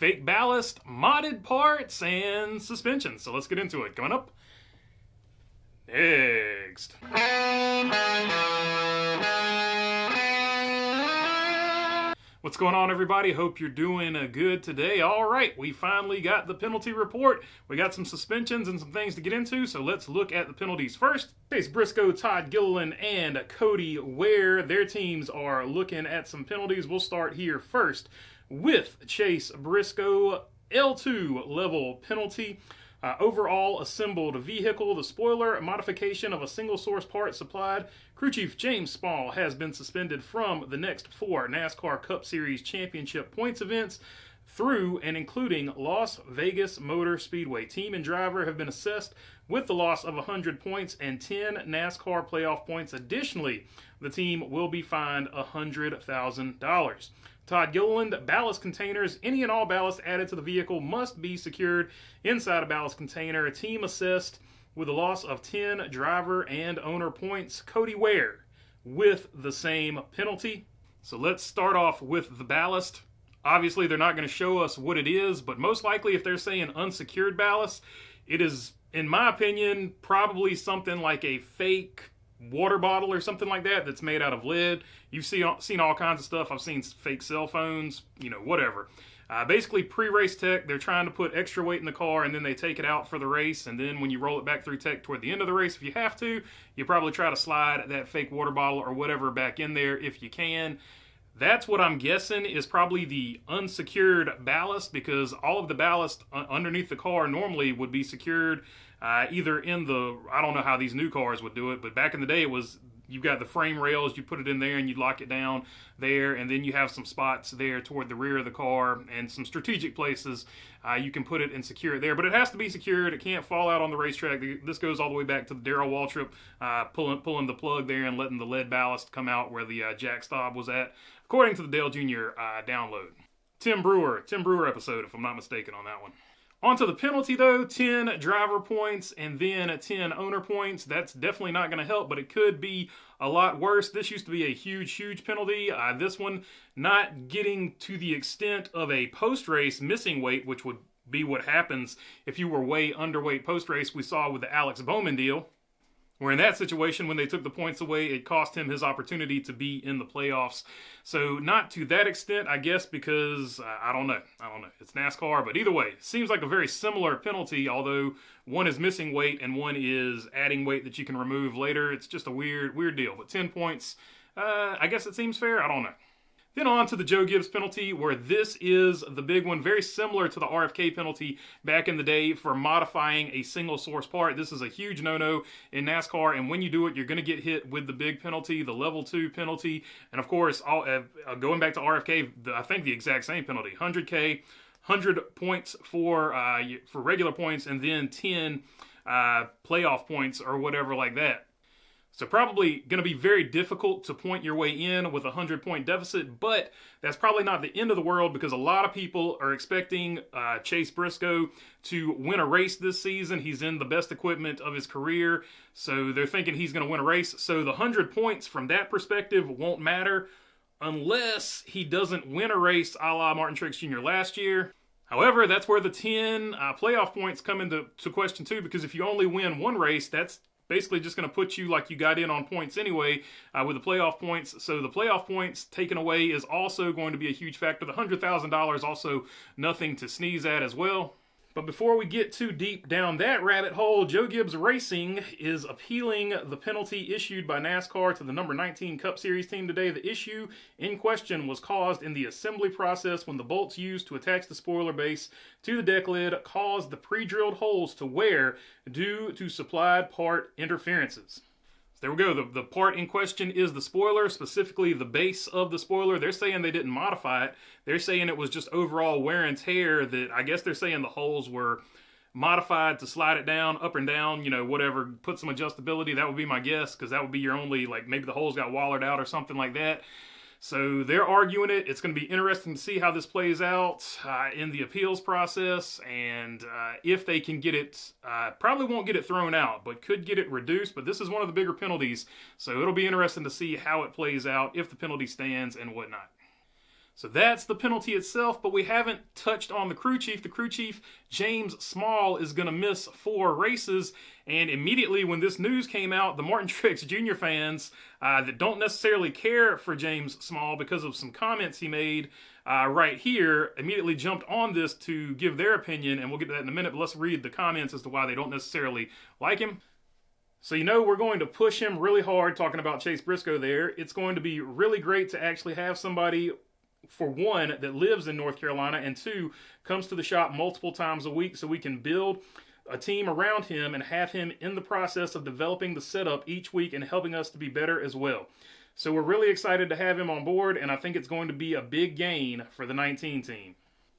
fake ballast, modded parts, and suspension. So let's get into it. Coming up next. What's going on, everybody? Hope you're doing good today. All right, we finally got the penalty report. We got some suspensions and some things to get into, so let's look at the penalties first. Chase Briscoe, Todd, Gilliland, and Cody Ware. Their teams are looking at some penalties. We'll start here first with Chase Briscoe. L2 level penalty. Overall assembled vehicle, the spoiler modification of a single source part supplied. Crew Chief James Small has been suspended from the next 4 NASCAR Cup Series Championship points events through and including Las Vegas Motor Speedway. Team and driver have been assessed with the loss of 100 points and 10 NASCAR playoff points. Additionally, the team will be fined $100,000. Todd Gilliland, ballast containers. Any and all ballast added to the vehicle must be secured inside a ballast container. A team assessed with a loss of 10 driver and owner points. Cody Ware with the same penalty. So let's start off with the ballast. Obviously, they're not going to show us what it is, but most likely if they're saying unsecured ballast, it is, in my opinion, probably something like a fake water bottle or something like that that's made out of lead. You've seen all kinds of stuff. I've seen fake cell phones, whatever. Basically, pre-race tech, they're trying to put extra weight in the car, and then they take it out for the race, and then when you roll it back through tech toward the end of the race, if you have to, you probably try to slide that fake water bottle or whatever back in there if you can. That's what I'm guessing is probably the unsecured ballast, because all of the ballast underneath the car normally would be secured either in the, I don't know how these new cars would do it, but back in the day it was, you've got the frame rails, you put it in there and you lock it down there, and then you have some spots there toward the rear of the car and some strategic places you can put it and secure it there. But it has to be secured. It can't fall out on the racetrack. This goes all the way back to the Darrell Waltrip pulling the plug there and letting the lead ballast come out where the jack stop was at, according to the Dale Jr. Download. Tim Brewer episode, if I'm not mistaken on that one. On to the penalty, though. 10 driver points and then 10 owner points. That's definitely not going to help, but it could be a lot worse. This used to be a huge penalty. This one not getting to the extent of a post-race missing weight, which would be what happens if you were way underweight post-race. We saw with the Alex Bowman deal, where in that situation, when they took the points away, it cost him his opportunity to be in the playoffs. So not to that extent, I guess, because I don't know. It's NASCAR, but either way, it seems like a very similar penalty, although one is missing weight and one is adding weight that you can remove later. It's just a weird deal. But 10 points, I guess it seems fair. I don't know. Then on to the Joe Gibbs penalty, where this is the big one, very similar to the RFK penalty back in the day for modifying a single source part. This is a huge no-no in NASCAR, and when you do it, you're going to get hit with the big penalty, the level 2 penalty, and of course, going back to RFK, I think the exact same penalty, 100K, 100 points for regular points, and then 10 playoff points or whatever like that. So probably going to be very difficult to point your way in with a 100-point deficit, but that's probably not the end of the world, because a lot of people are expecting Chase Briscoe to win a race this season. He's in the best equipment of his career, so they're thinking he's going to win a race. So the 100 points from that perspective won't matter unless he doesn't win a race a la Martin Truex Jr. last year. However, that's where the 10 playoff points come into question too, because if you only win one race, that's basically just going to put you like you got in on points anyway with the playoff points. So the playoff points taken away is also going to be a huge factor. The $100,000 also nothing to sneeze at as well. But before we get too deep down that rabbit hole, Joe Gibbs Racing is appealing the penalty issued by NASCAR to the number 19 Cup Series team today. The issue in question was caused in the assembly process when the bolts used to attach the spoiler base to the deck lid caused the pre-drilled holes to wear due to supplied part interferences. There we go. The part in question is the spoiler, specifically the base of the spoiler. They're saying they didn't modify it. They're saying it was just overall wear and tear, that I guess they're saying the holes were modified to slide it down, up and down, whatever, put some adjustability. That would be my guess, because that would be your only, maybe the holes got wallered out or something like that. So they're arguing it. It's going to be interesting to see how this plays out in the appeals process, and if they can get it, probably won't get it thrown out, but could get it reduced. But this is one of the bigger penalties, so it'll be interesting to see how it plays out, if the penalty stands and whatnot. So that's the penalty itself, but we haven't touched on the crew chief. The crew chief, James Small, is going to miss 4 races. And immediately when this news came out, the Martin Truex Jr. fans that don't necessarily care for James Small because of some comments he made right here immediately jumped on this to give their opinion, and we'll get to that in a minute, but let's read the comments as to why they don't necessarily like him. So we're going to push him really hard, talking about Chase Briscoe there. It's going to be really great to actually have somebody, for one, that lives in North Carolina, and 2, comes to the shop multiple times a week so we can build a team around him and have him in the process of developing the setup each week and helping us to be better as well. So we're really excited to have him on board, and I think it's going to be a big gain for the 19 team.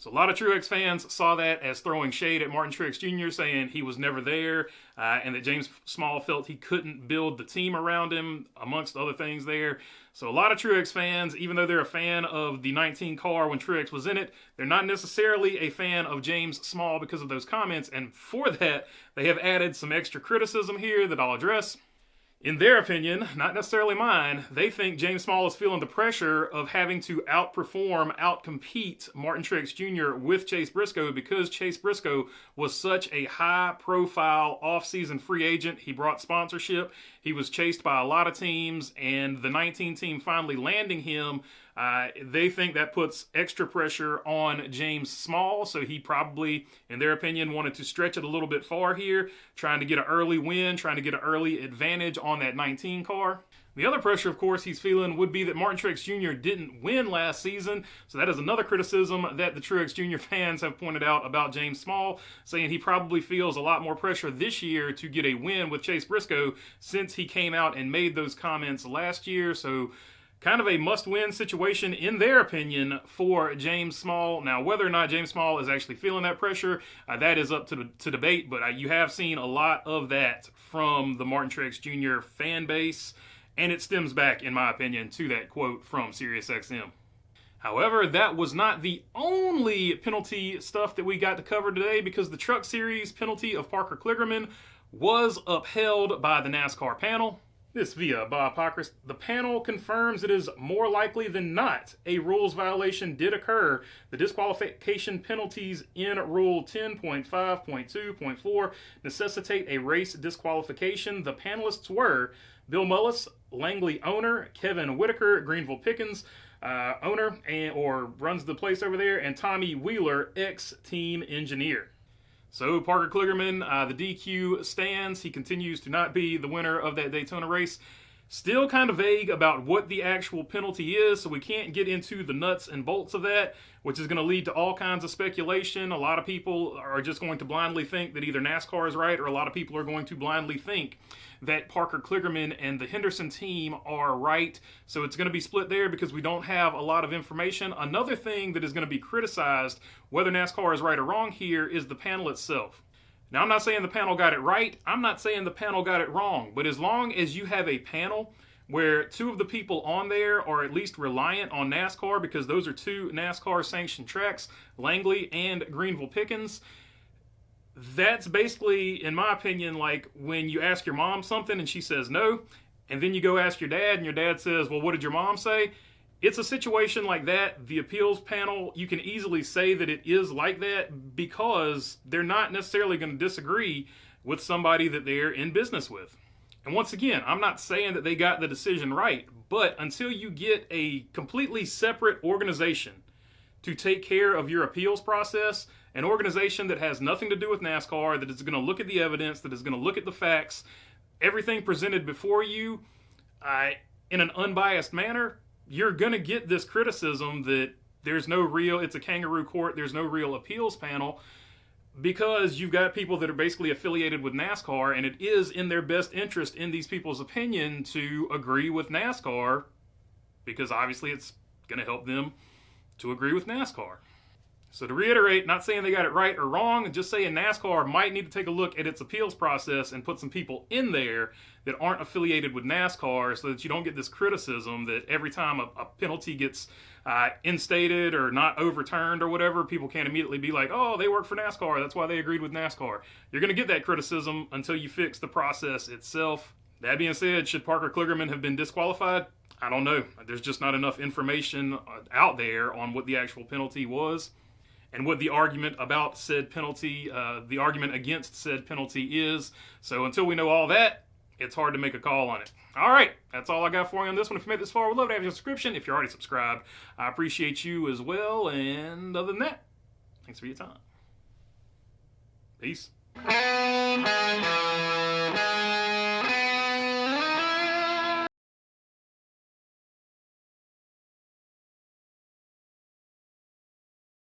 So a lot of Truex fans saw that as throwing shade at Martin Truex Jr., saying he was never there, and that James Small felt he couldn't build the team around him, amongst other things there. So a lot of Truex fans, even though they're a fan of the 19 car when Truex was in it, they're not necessarily a fan of James Small because of those comments, and for that, they have added some extra criticism here that I'll address. In their opinion, not necessarily mine, they think James Small is feeling the pressure of having to outperform, outcompete Martin Truex Jr. with Chase Briscoe because Chase Briscoe was such a high-profile off-season free agent. He brought sponsorship. He was chased by a lot of teams, and the 19 team finally landing him, they think that puts extra pressure on James Small, so he probably, in their opinion, wanted to stretch it a little bit far here, trying to get an early win, trying to get an early advantage on that 19 car. The other pressure, of course, he's feeling would be that Martin Truex Jr. didn't win last season, so that is another criticism that the Truex Jr. fans have pointed out about James Small, saying he probably feels a lot more pressure this year to get a win with Chase Briscoe since he came out and made those comments last year, so kind of a must-win situation, in their opinion, for James Small. Now, whether or not James Small is actually feeling that pressure, that is up to debate, but you have seen a lot of that from the Martin Truex Jr. fan base, and it stems back, in my opinion, to that quote from SiriusXM. However, that was not the only penalty stuff that we got to cover today, because the Truck Series penalty of Parker Kligerman was upheld by the NASCAR panel. This via Bob Pockris. The panel confirms it is more likely than not a rules violation did occur. The disqualification penalties in Rule 10.5.2.4 necessitate a race disqualification. The panelists were Bill Mullis, Langley owner, Kevin Whitaker, Greenville Pickens owner, or runs the place over there, and Tommy Wheeler, ex-team engineer. So Parker Kligerman, the DQ stands. He continues to not be the winner of that Daytona race. Still kind of vague about what the actual penalty is, so we can't get into the nuts and bolts of that, which is going to lead to all kinds of speculation. A lot of people are just going to blindly think that either NASCAR is right, or a lot of people are going to blindly think that Parker Kligerman and the Henderson team are right. So it's going to be split there because we don't have a lot of information. Another thing that is going to be criticized, whether NASCAR is right or wrong here, is the panel itself. Now, I'm not saying the panel got it right. I'm not saying the panel got it wrong. But as long as you have a panel where 2 of the people on there are at least reliant on NASCAR, because those are 2 NASCAR-sanctioned tracks, Langley and Greenville Pickens, that's basically, in my opinion, like when you ask your mom something and she says no, and then you go ask your dad and your dad says, well, what did your mom say? It's a situation like that. The appeals panel, you can easily say that it is like that because they're not necessarily going to disagree with somebody that they're in business with. And once again, I'm not saying that they got the decision right, but until you get a completely separate organization to take care of your appeals process, an organization that has nothing to do with NASCAR, that is going to look at the evidence, that is going to look at the facts, everything presented before you in an unbiased manner, you're going to get this criticism that it's a kangaroo court, there's no real appeals panel, because you've got people that are basically affiliated with NASCAR, and it is in their best interest, in these people's opinion, to agree with NASCAR, because obviously it's going to help them to agree with NASCAR. So to reiterate, not saying they got it right or wrong, just saying NASCAR might need to take a look at its appeals process and put some people in there that aren't affiliated with NASCAR, so that you don't get this criticism that every time a penalty gets instated or not overturned or whatever, people can't immediately be like, oh, they work for NASCAR, that's why they agreed with NASCAR. You're going to get that criticism until you fix the process itself. That being said, should Parker Kligerman have been disqualified? I don't know. There's just not enough information out there on what the actual penalty was and what the argument about said penalty, the argument against said penalty is. So until we know all that, it's hard to make a call on it. All right, that's all I got for you on this one. If you made this far, we'd love to have your subscription. If you're already subscribed, I appreciate you as well. And other than that, thanks for your time. Peace.